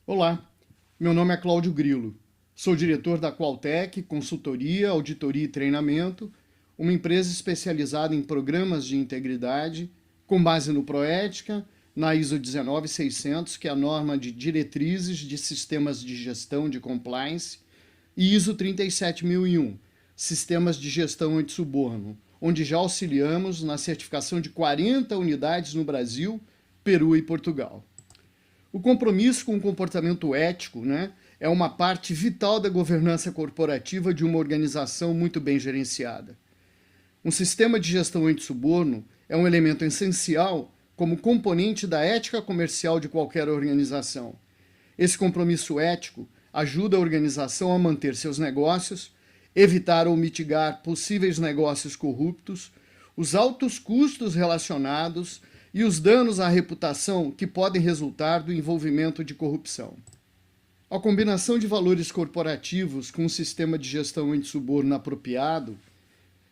Olá, meu nome é Cláudio Grilo. Sou diretor da Qualtec, consultoria, auditoria e treinamento, uma empresa especializada em programas de integridade, com base no Proética, na ISO 19600, que é a norma de diretrizes de sistemas de gestão de compliance, e ISO 37001, sistemas de gestão anti-suborno, onde já auxiliamos na certificação de 40 unidades no Brasil, Peru e Portugal. O compromisso com o comportamento ético, é uma parte vital da governança corporativa de uma organização muito bem gerenciada. Um sistema de gestão anti-suborno é um elemento essencial como componente da ética comercial de qualquer organização. Esse compromisso ético ajuda a organização a manter seus negócios, evitar ou mitigar possíveis negócios corruptos, os altos custos relacionados e os danos à reputação que podem resultar do envolvimento de corrupção. A combinação de valores corporativos com um sistema de gestão anti-suborno apropriado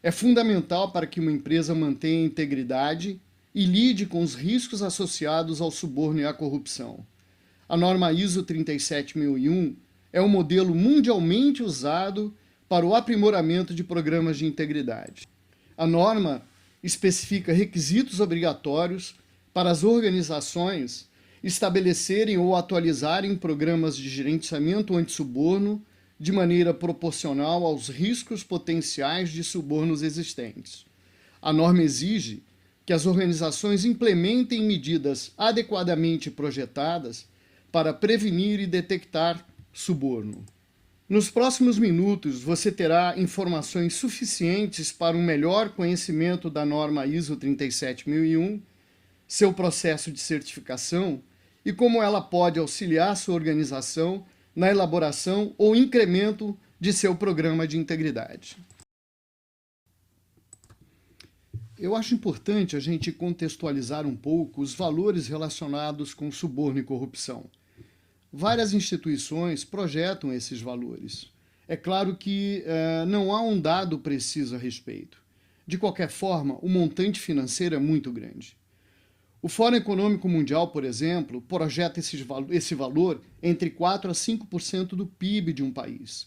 é fundamental para que uma empresa mantenha a integridade e lide com os riscos associados ao suborno e à corrupção. A norma ISO 37001 é um modelo mundialmente usado para o aprimoramento de programas de integridade. A norma especifica requisitos obrigatórios para as organizações estabelecerem ou atualizarem programas de gerenciamento anti-suborno de maneira proporcional aos riscos potenciais de subornos existentes. A norma exige que as organizações implementem medidas adequadamente projetadas para prevenir e detectar suborno. Nos próximos minutos, você terá informações suficientes para um melhor conhecimento da norma ISO 37001, seu processo de certificação e como ela pode auxiliar sua organização na elaboração ou incremento de seu programa de integridade. Eu acho importante a gente contextualizar um pouco os valores relacionados com suborno e corrupção. Várias instituições projetam esses valores. É claro que não há um dado preciso a respeito. De qualquer forma, o montante financeiro é muito grande. O Fórum Econômico Mundial, por exemplo, projeta esse valor entre 4% a 5% do PIB de um país.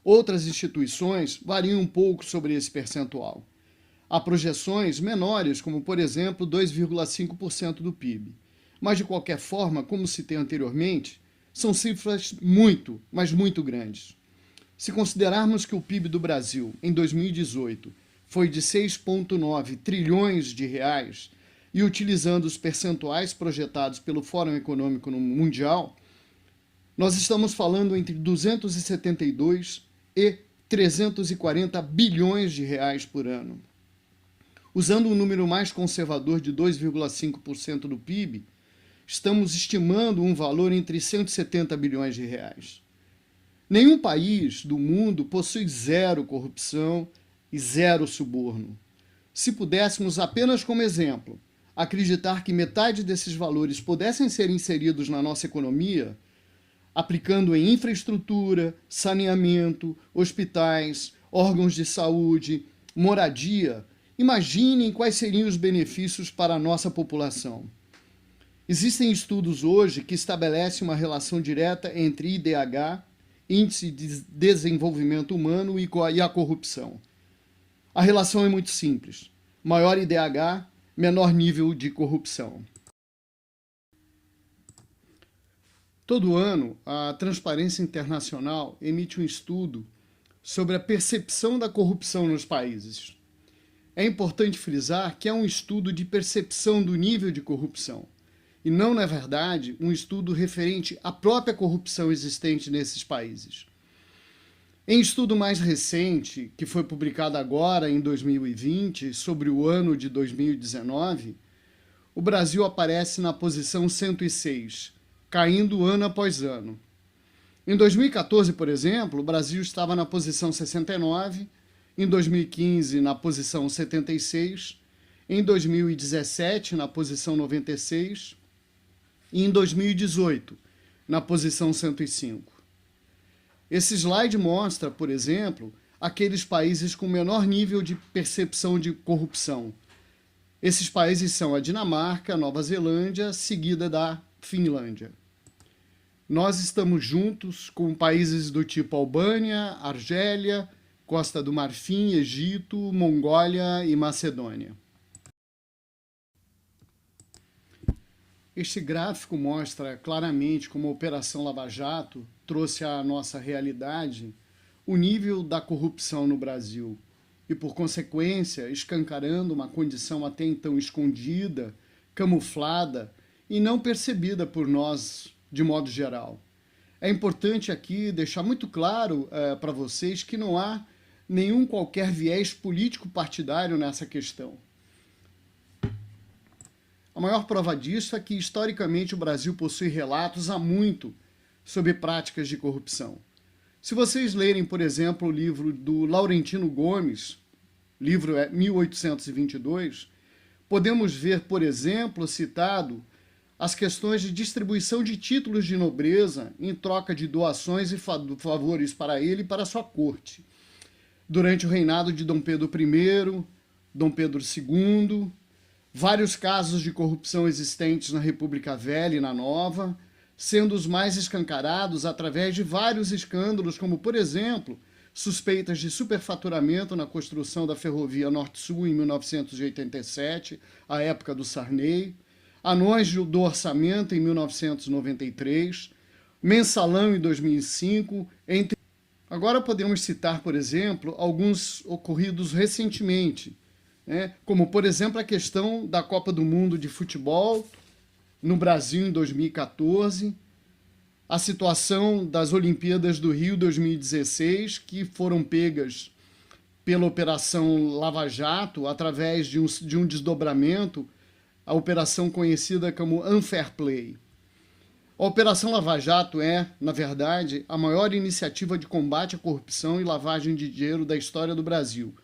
Outras instituições variam um pouco sobre esse percentual. Há projeções menores, como, por exemplo, 2,5% do PIB. Mas, de qualquer forma, como citei anteriormente, são cifras muito, mas muito grandes. Se considerarmos que o PIB do Brasil, em 2018, foi de 6,9 trilhões de reais, e utilizando os percentuais projetados pelo Fórum Econômico Mundial, nós estamos falando entre 272 e 340 bilhões de reais por ano. Usando um número mais conservador de 2,5% do PIB, estamos estimando um valor entre 170 bilhões de reais. Nenhum país do mundo possui zero corrupção e zero suborno. Se pudéssemos, apenas como exemplo, acreditar que metade desses valores pudessem ser inseridos na nossa economia, aplicando em infraestrutura, saneamento, hospitais, órgãos de saúde, moradia, imaginem quais seriam os benefícios para a nossa população. Existem estudos hoje que estabelecem uma relação direta entre IDH, Índice de Desenvolvimento Humano, e a corrupção. A relação é muito simples. Maior IDH, menor nível de corrupção. Todo ano, a Transparência Internacional emite um estudo sobre a percepção da corrupção nos países. É importante frisar que é um estudo de percepção do nível de corrupção, e não, na verdade, um estudo referente à própria corrupção existente nesses países. Em estudo mais recente, que foi publicado agora em 2020, sobre o ano de 2019, o Brasil aparece na posição 106, caindo ano após ano. Em 2014, por exemplo, o Brasil estava na posição 69, em 2015 na posição 76, em 2017 na posição 96 e em 2018 na posição 105. Esse slide mostra, por exemplo, aqueles países com menor nível de percepção de corrupção. Esses países são a Dinamarca, a Nova Zelândia, seguida da Finlândia. Nós estamos juntos com países do tipo Albânia, Argélia, Costa do Marfim, Egito, Mongólia e Macedônia. Este gráfico mostra claramente como a Operação Lava Jato trouxe à nossa realidade o nível da corrupção no Brasil e, por consequência, escancarando uma condição até então escondida, camuflada e não percebida por nós de modo geral. É importante aqui deixar muito claro para vocês que não há nenhum qualquer viés político partidário nessa questão. A maior prova disso é que, historicamente, o Brasil possui relatos há muito sobre práticas de corrupção. Se vocês lerem, por exemplo, o livro do Laurentino Gomes, livro é 1822, podemos ver, por exemplo, citado as questões de distribuição de títulos de nobreza em troca de doações e favores para ele e para sua corte, durante o reinado de Dom Pedro I, Dom Pedro II, vários casos de corrupção existentes na República Velha e na Nova, sendo os mais escancarados através de vários escândalos, como, por exemplo, suspeitas de superfaturamento na construção da ferrovia Norte-Sul em 1987, a época do Sarney, anões do orçamento em 1993, mensalão em 2005, entre... Agora podemos citar, por exemplo, alguns ocorridos recentemente, como, por exemplo, a questão da Copa do Mundo de Futebol no Brasil em 2014, a situação das Olimpíadas do Rio 2016, que foram pegas pela Operação Lava Jato através de um desdobramento, a operação conhecida como Unfair Play. A Operação Lava Jato é, na verdade, a maior iniciativa de combate à corrupção e lavagem de dinheiro da história do Brasil,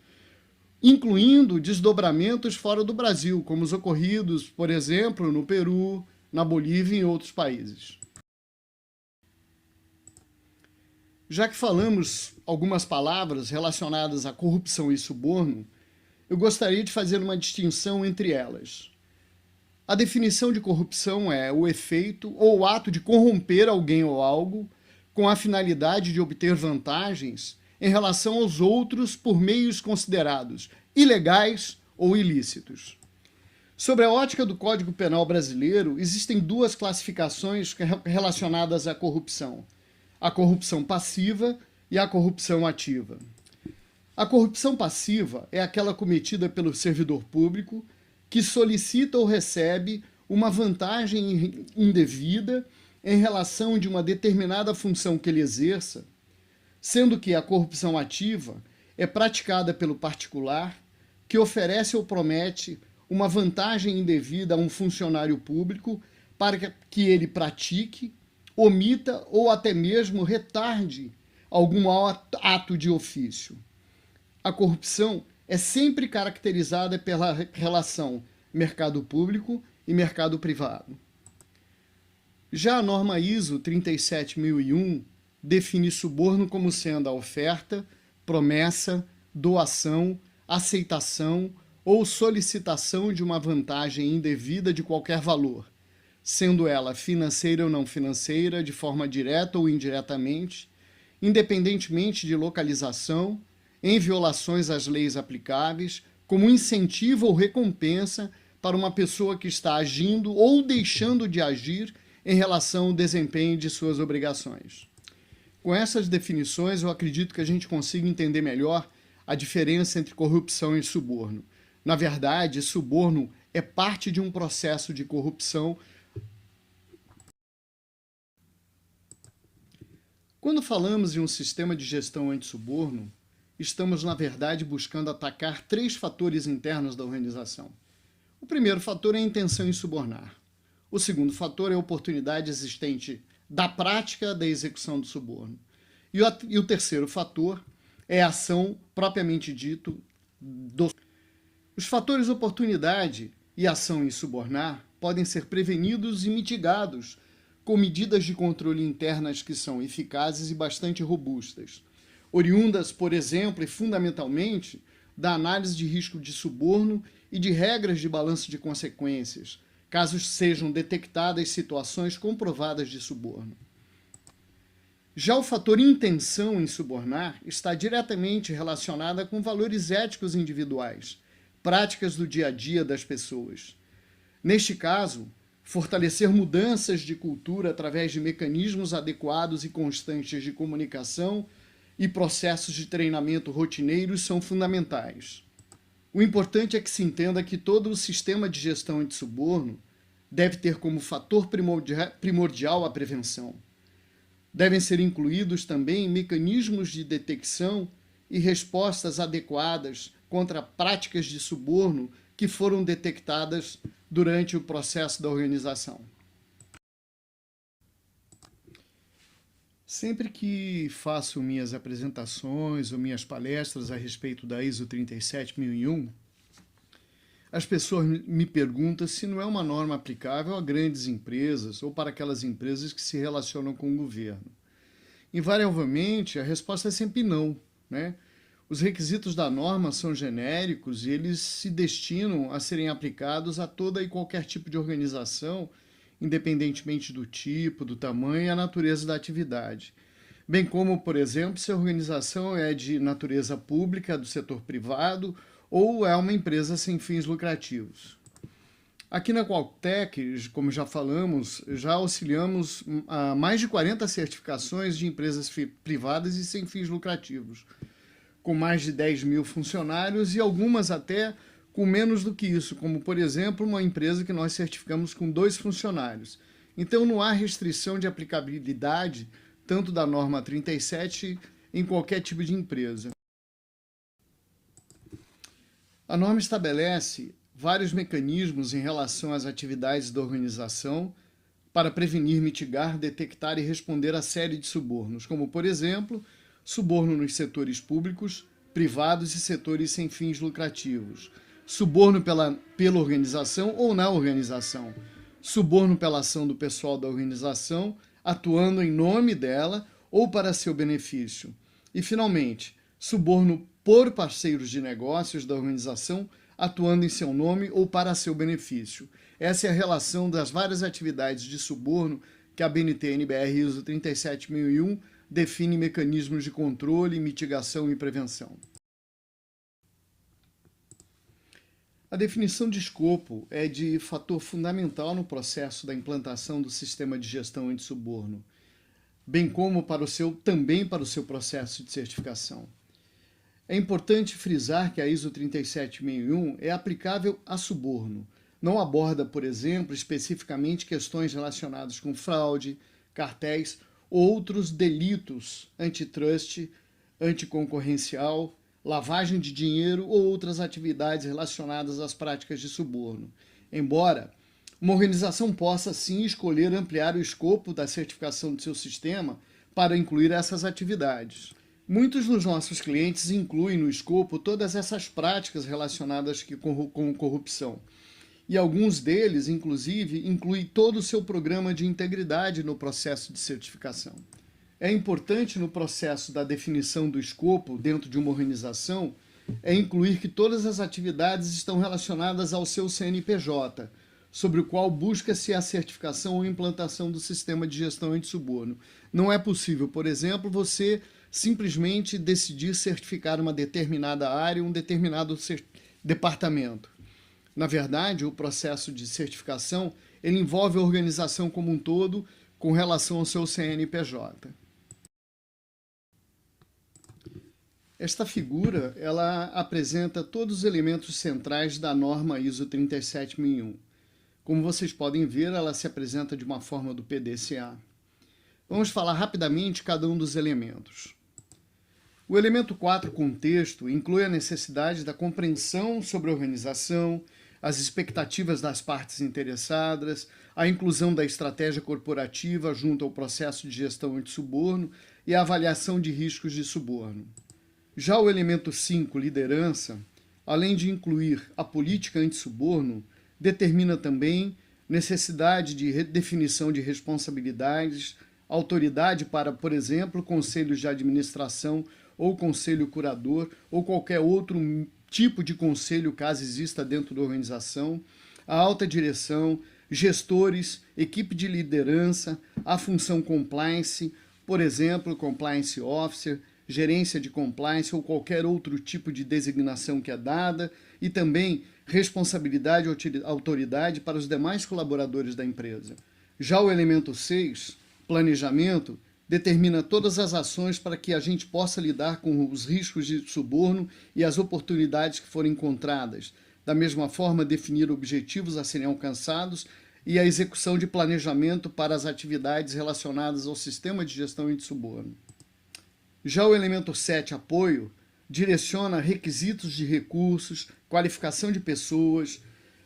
incluindo desdobramentos fora do Brasil, como os ocorridos, por exemplo, no Peru, na Bolívia e em outros países. Já que falamos algumas palavras relacionadas à corrupção e suborno, eu gostaria de fazer uma distinção entre elas. A definição de corrupção é o efeito ou o ato de corromper alguém ou algo com a finalidade de obter vantagens em relação aos outros por meios considerados ilegais ou ilícitos. Sob a ótica do Código Penal brasileiro, existem duas classificações relacionadas à corrupção: a corrupção passiva e a corrupção ativa. A corrupção passiva é aquela cometida pelo servidor público que solicita ou recebe uma vantagem indevida em relação de uma determinada função que ele exerça, sendo que a corrupção ativa é praticada pelo particular que oferece ou promete uma vantagem indevida a um funcionário público para que ele pratique, omita ou até mesmo retarde algum ato de ofício. A corrupção é sempre caracterizada pela relação mercado público e mercado privado. Já a norma ISO 37001 define suborno como sendo a oferta, promessa, doação, aceitação ou solicitação de uma vantagem indevida de qualquer valor, sendo ela financeira ou não financeira, de forma direta ou indiretamente, independentemente de localização, em violações às leis aplicáveis, como incentivo ou recompensa para uma pessoa que está agindo ou deixando de agir em relação ao desempenho de suas obrigações. Com essas definições, eu acredito que a gente consiga entender melhor a diferença entre corrupção e suborno. Na verdade, suborno é parte de um processo de corrupção. Quando falamos de um sistema de gestão anti-suborno, estamos, na verdade, buscando atacar 3 fatores internos da organização. O primeiro fator é a intenção em subornar. O segundo fator é a oportunidade existente da prática da execução do suborno. E o terceiro fator é a ação propriamente dito do... Os fatores oportunidade e ação em subornar podem ser prevenidos e mitigados com medidas de controle internas que são eficazes e bastante robustas, oriundas, por exemplo, e fundamentalmente, da análise de risco de suborno e de regras de balanço de consequências, caso sejam detectadas situações comprovadas de suborno. Já o fator intenção em subornar está diretamente relacionado com valores éticos individuais, práticas do dia a dia das pessoas. Neste caso, fortalecer mudanças de cultura através de mecanismos adequados e constantes de comunicação e processos de treinamento rotineiros são fundamentais. O importante é que se entenda que todo o sistema de gestão antissuborno deve ter como fator primordial a prevenção. Devem ser incluídos também mecanismos de detecção e respostas adequadas contra práticas de suborno que foram detectadas durante o processo da organização. Sempre que faço minhas apresentações ou minhas palestras a respeito da ISO 37001, as pessoas me perguntam se não é uma norma aplicável a grandes empresas ou para aquelas empresas que se relacionam com o governo. Invariavelmente, a resposta é sempre não, né? Os requisitos da norma são genéricos e eles se destinam a serem aplicados a toda e qualquer tipo de organização, independentemente do tipo, do tamanho e a natureza da atividade. Bem como, por exemplo, se a organização é de natureza pública, do setor privado, ou é uma empresa sem fins lucrativos. Aqui na QualTech, como já falamos, já auxiliamos a mais de 40 certificações de empresas privadas e sem fins lucrativos, com mais de 10 mil funcionários e algumas até com menos do que isso, como, por exemplo, uma empresa que nós certificamos com 2 funcionários. Então, não há restrição de aplicabilidade tanto da norma 37 em qualquer tipo de empresa. A norma estabelece vários mecanismos em relação às atividades da organização para prevenir, mitigar, detectar e responder a série de subornos, como, por exemplo, suborno nos setores públicos, privados e setores sem fins lucrativos, suborno pela organização ou na organização, suborno pela ação do pessoal da organização, atuando em nome dela ou para seu benefício, e, finalmente, suborno por parceiros de negócios da organização, atuando em seu nome ou para seu benefício. Essa é a relação das várias atividades de suborno que a BNT-NBR ISO 37001 define mecanismos de controle, mitigação e prevenção. A definição de escopo é de fator fundamental no processo da implantação do sistema de gestão anti-suborno, bem como também para o seu processo de certificação. É importante frisar que a ISO 37001 é aplicável a suborno. Não aborda, por exemplo, especificamente questões relacionadas com fraude, cartéis ou outros delitos antitrust, anticoncorrencial, lavagem de dinheiro ou outras atividades relacionadas às práticas de suborno. Embora uma organização possa, sim, escolher ampliar o escopo da certificação do seu sistema para incluir essas atividades. Muitos dos nossos clientes incluem no escopo todas essas práticas relacionadas com corrupção. E alguns deles, inclusive, incluem todo o seu programa de integridade no processo de certificação. É importante no processo da definição do escopo dentro de uma organização incluir que todas as atividades estão relacionadas ao seu CNPJ, sobre o qual busca-se a certificação ou implantação do sistema de gestão anti-suborno. Não é possível, por exemplo, você simplesmente decidir certificar uma determinada área, um determinado departamento. Na verdade, o processo de certificação ele envolve a organização como um todo com relação ao seu CNPJ. Esta figura ela apresenta todos os elementos centrais da norma ISO 37001. Como vocês podem ver, ela se apresenta de uma forma do PDCA. Vamos falar rapidamente cada um dos elementos. O elemento 4, contexto, inclui a necessidade da compreensão sobre a organização, as expectativas das partes interessadas, a inclusão da estratégia corporativa junto ao processo de gestão anti-suborno e a avaliação de riscos de suborno. Já o elemento 5, liderança, além de incluir a política anti-suborno, determina também necessidade de redefinição de responsabilidades, autoridade para, por exemplo, conselhos de administração ou conselho curador ou qualquer outro tipo de conselho, caso exista dentro da organização, a alta direção, gestores, equipe de liderança, a função compliance, por exemplo, Compliance Officer, gerência de compliance ou qualquer outro tipo de designação que é dada, e também responsabilidade e autoridade para os demais colaboradores da empresa. Já o elemento 6, planejamento, determina todas as ações para que a gente possa lidar com os riscos de suborno e as oportunidades que forem encontradas. Da mesma forma, definir objetivos a serem alcançados e a execução de planejamento para as atividades relacionadas ao sistema de gestão anti-suborno. Já o elemento 7, apoio, direciona requisitos de recursos, qualificação de pessoas,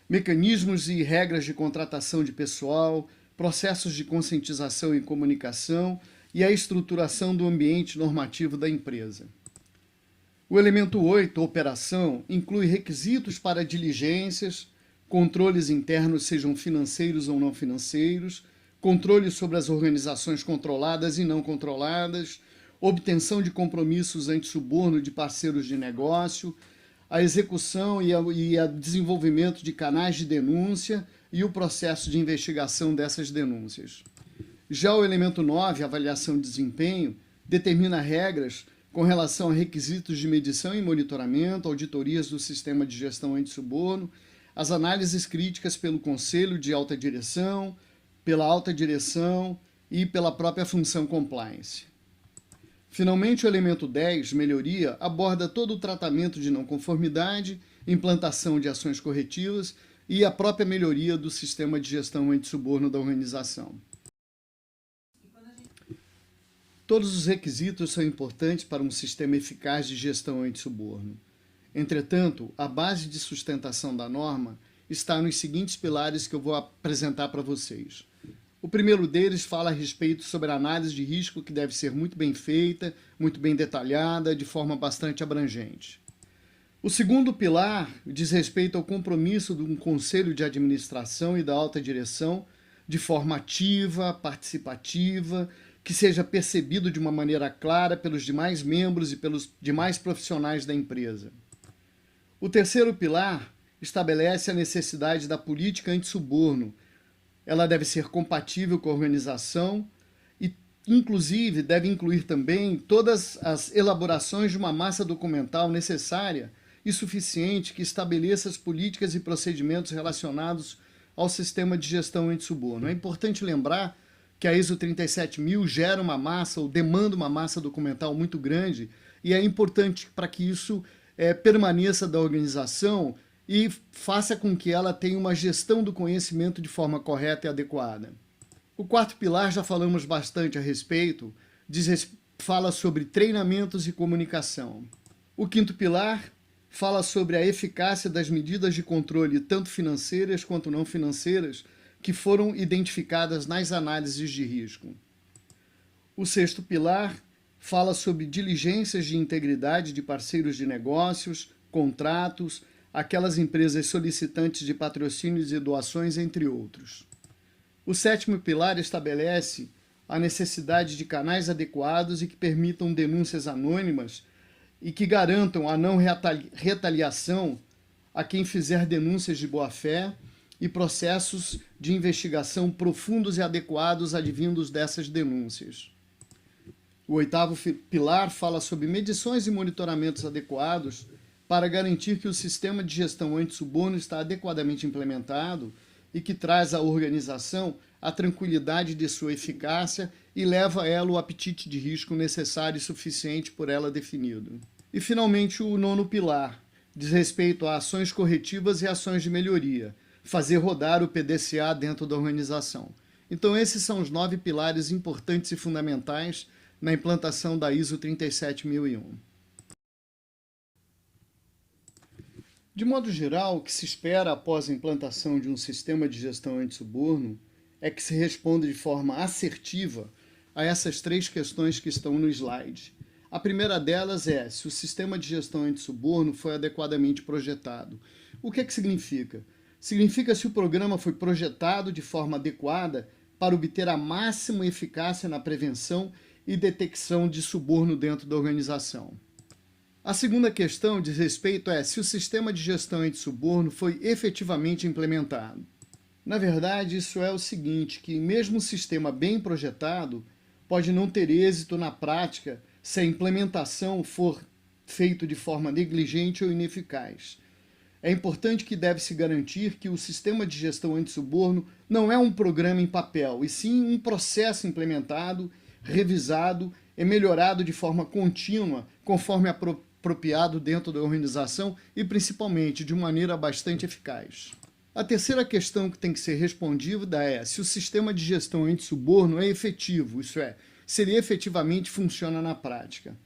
mecanismos e regras de contratação de pessoal, processos de conscientização e comunicação e a estruturação do ambiente normativo da empresa. O elemento 8, operação, inclui requisitos para diligências, controles internos, sejam financeiros ou não financeiros, controle sobre as organizações controladas e não controladas, obtenção de compromissos anti-suborno de parceiros de negócio, a execução e o desenvolvimento de canais de denúncia e o processo de investigação dessas denúncias. Já o elemento 9, avaliação de desempenho, determina regras com relação a requisitos de medição e monitoramento, auditorias do sistema de gestão anti-suborno, as análises críticas pelo Conselho de Alta Direção, pela Alta Direção e pela própria função compliance. Finalmente, o elemento 10, melhoria, aborda todo o tratamento de não conformidade, implantação de ações corretivas e a própria melhoria do sistema de gestão anti-suborno da organização. Todos os requisitos são importantes para um sistema eficaz de gestão anti-suborno. Entretanto, a base de sustentação da norma está nos seguintes pilares que eu vou apresentar para vocês. O primeiro deles fala a respeito sobre a análise de risco, que deve ser muito bem feita, muito bem detalhada, de forma bastante abrangente. O segundo pilar diz respeito ao compromisso de um conselho de administração e da alta direção de forma ativa, participativa, que seja percebido de uma maneira clara pelos demais membros e pelos demais profissionais da empresa. O terceiro pilar estabelece a necessidade da política anti-suborno. Ela deve ser compatível com a organização e, inclusive, deve incluir também todas as elaborações de uma massa documental necessária e suficiente que estabeleça as políticas e procedimentos relacionados ao sistema de gestão anti-suborno. É importante lembrar que a ISO 37000 gera uma massa ou demanda uma massa documental muito grande e é importante para que isso permaneça da organização e faça com que ela tenha uma gestão do conhecimento de forma correta e adequada. O quarto pilar, já falamos bastante a respeito, fala sobre treinamentos e comunicação. O quinto pilar fala sobre a eficácia das medidas de controle, tanto financeiras quanto não financeiras, que foram identificadas nas análises de risco. O sexto pilar fala sobre diligências de integridade de parceiros de negócios, contratos, aquelas empresas solicitantes de patrocínios e doações, entre outros. O sétimo pilar estabelece a necessidade de canais adequados e que permitam denúncias anônimas e que garantam a não retaliação a quem fizer denúncias de boa-fé e processos de investigação profundos e adequados advindos dessas denúncias. O oitavo pilar fala sobre medições e monitoramentos adequados para garantir que o sistema de gestão anti-suborno está adequadamente implementado e que traz à organização a tranquilidade de sua eficácia e leva a ela o apetite de risco necessário e suficiente por ela definido. E, finalmente, o nono pilar diz respeito a ações corretivas e ações de melhoria, fazer rodar o PDCA dentro da organização. Então, esses são os 9 pilares importantes e fundamentais na implantação da ISO 37001. De modo geral, o que se espera após a implantação de um sistema de gestão anti-suborno é que se responda de forma assertiva a essas 3 questões que estão no slide. A primeira delas é se o sistema de gestão anti-suborno foi adequadamente projetado. O que significa? Significa se o programa foi projetado de forma adequada para obter a máxima eficácia na prevenção e detecção de suborno dentro da organização. A segunda questão diz respeito a se o sistema de gestão anti-suborno foi efetivamente implementado. Na verdade, isso é o seguinte, que mesmo um sistema bem projetado pode não ter êxito na prática se a implementação for feita de forma negligente ou ineficaz. É importante que deve-se garantir que o sistema de gestão antissuborno não é um programa em papel, e sim um processo implementado, revisado e melhorado de forma contínua, conforme apropriado dentro da organização e principalmente de maneira bastante eficaz. A terceira questão que tem que ser respondida é se o sistema de gestão antissuborno é efetivo, isso é, se ele efetivamente funciona na prática.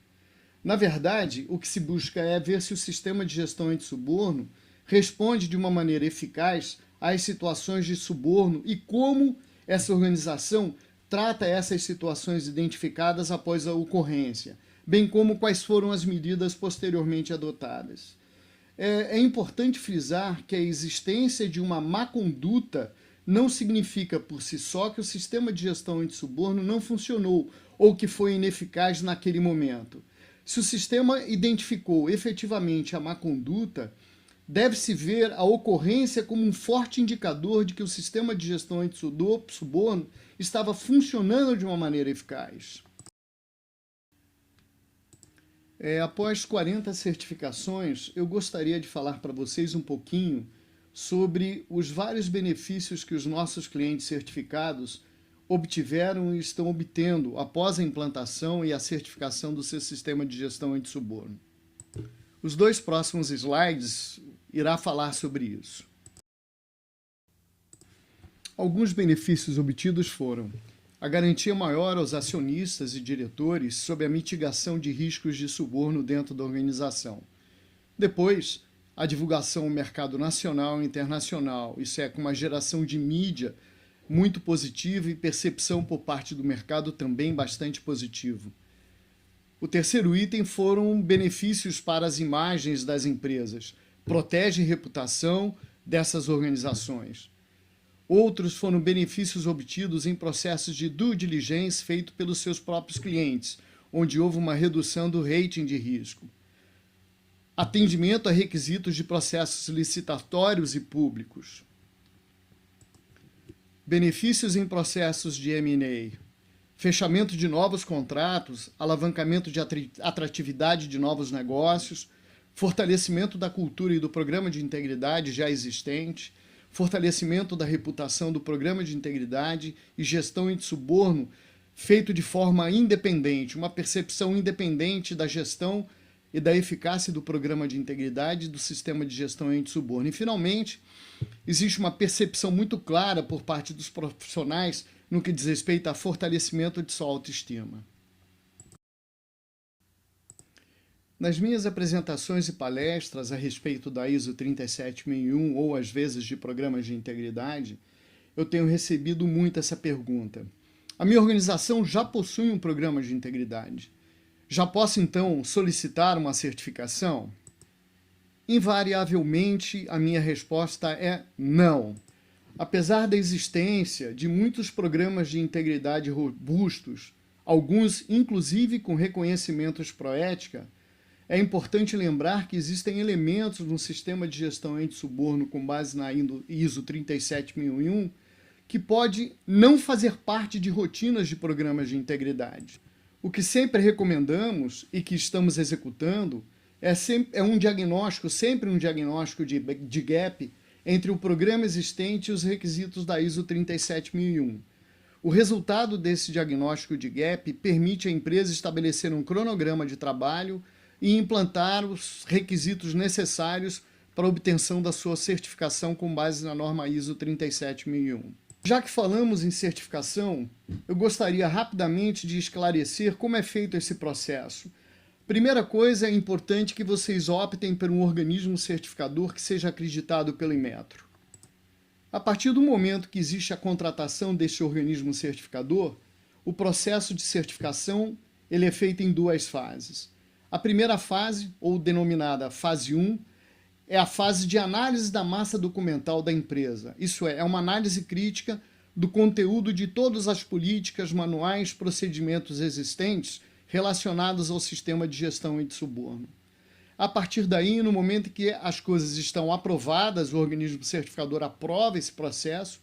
Na verdade, o que se busca é ver se o sistema de gestão antissuborno responde de uma maneira eficaz às situações de suborno e como essa organização trata essas situações identificadas após a ocorrência, bem como quais foram as medidas posteriormente adotadas. É importante frisar que a existência de uma má conduta não significa por si só que o sistema de gestão antissuborno não funcionou ou que foi ineficaz naquele momento. Se o sistema identificou efetivamente a má conduta, deve-se ver a ocorrência como um forte indicador de que o sistema de gestão antissuborno estava funcionando de uma maneira eficaz. Após 40 certificações, eu gostaria de falar para vocês um pouquinho sobre os vários benefícios que os nossos clientes certificados obtiveram e estão obtendo após a implantação e a certificação do seu sistema de gestão antissuborno. Os dois próximos slides irá falar sobre isso. Alguns benefícios obtidos foram a garantia maior aos acionistas e diretores sobre a mitigação de riscos de suborno dentro da organização. Depois, a divulgação ao mercado nacional e internacional, isso é, com uma geração de mídia muito positiva e percepção por parte do mercado também bastante positivo. O terceiro item foram benefícios para as imagens das empresas, protege a reputação dessas organizações. Outros foram benefícios obtidos em processos de due diligence feito pelos seus próprios clientes, onde houve uma redução do rating de risco. Atendimento a requisitos de processos licitatórios e públicos. Benefícios em processos de M&A. Fechamento de novos contratos, alavancamento de atratividade de novos negócios, fortalecimento da cultura e do programa de integridade já existente, fortalecimento da reputação do programa de integridade e gestão antissuborno feito de forma independente, uma percepção independente da gestão e da eficácia do programa de integridade e do sistema de gestão antissuborno. E, finalmente, existe uma percepção muito clara por parte dos profissionais no que diz respeito a fortalecimento de sua autoestima. Nas minhas apresentações e palestras a respeito da ISO 37001 ou às vezes de programas de integridade, eu tenho recebido muito essa pergunta. A minha organização já possui um programa de integridade. Já posso, então, solicitar uma certificação? Invariavelmente, a minha resposta é não. Apesar da existência de muitos programas de integridade robustos, alguns inclusive com reconhecimentos Proética, é importante lembrar que existem elementos no sistema de gestão antissuborno com base na ISO 37001 que pode não fazer parte de rotinas de programas de integridade. O que sempre recomendamos e que estamos executando é sempre um diagnóstico de gap entre o programa existente e os requisitos da ISO 37001. O resultado desse diagnóstico de gap permite à empresa estabelecer um cronograma de trabalho e implantar os requisitos necessários para a obtenção da sua certificação com base na norma ISO 37001. Já que falamos em certificação, eu gostaria rapidamente de esclarecer como é feito esse processo. Primeira coisa, é importante que vocês optem por um organismo certificador que seja acreditado pelo Inmetro. A partir do momento que existe a contratação deste organismo certificador, o processo de certificação ele é feito em duas fases. A primeira fase, ou denominada fase 1, é a fase de análise da massa documental da empresa. Isso é uma análise crítica do conteúdo de todas as políticas, manuais, procedimentos existentes relacionados ao sistema de gestão antissuborno. A partir daí, no momento em que as coisas estão aprovadas, o organismo certificador aprova esse processo,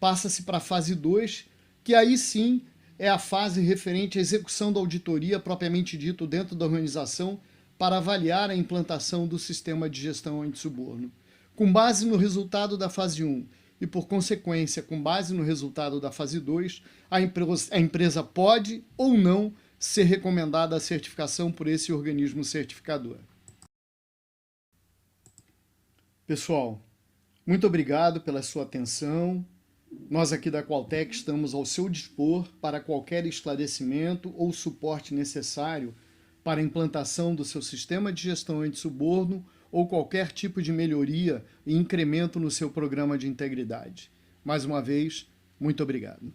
passa-se para a fase 2, que aí sim é a fase referente à execução da auditoria propriamente dito dentro da organização para avaliar a implantação do sistema de gestão antissuborno. Com base no resultado da fase 1 e, por consequência, com base no resultado da fase 2, a empresa pode ou não ser recomendada a certificação por esse organismo certificador. Pessoal, muito obrigado pela sua atenção. Nós aqui da Qualtec estamos ao seu dispor para qualquer esclarecimento ou suporte necessário para a implantação do seu sistema de gestão antissuborno ou qualquer tipo de melhoria e incremento no seu programa de integridade. Mais uma vez, muito obrigado.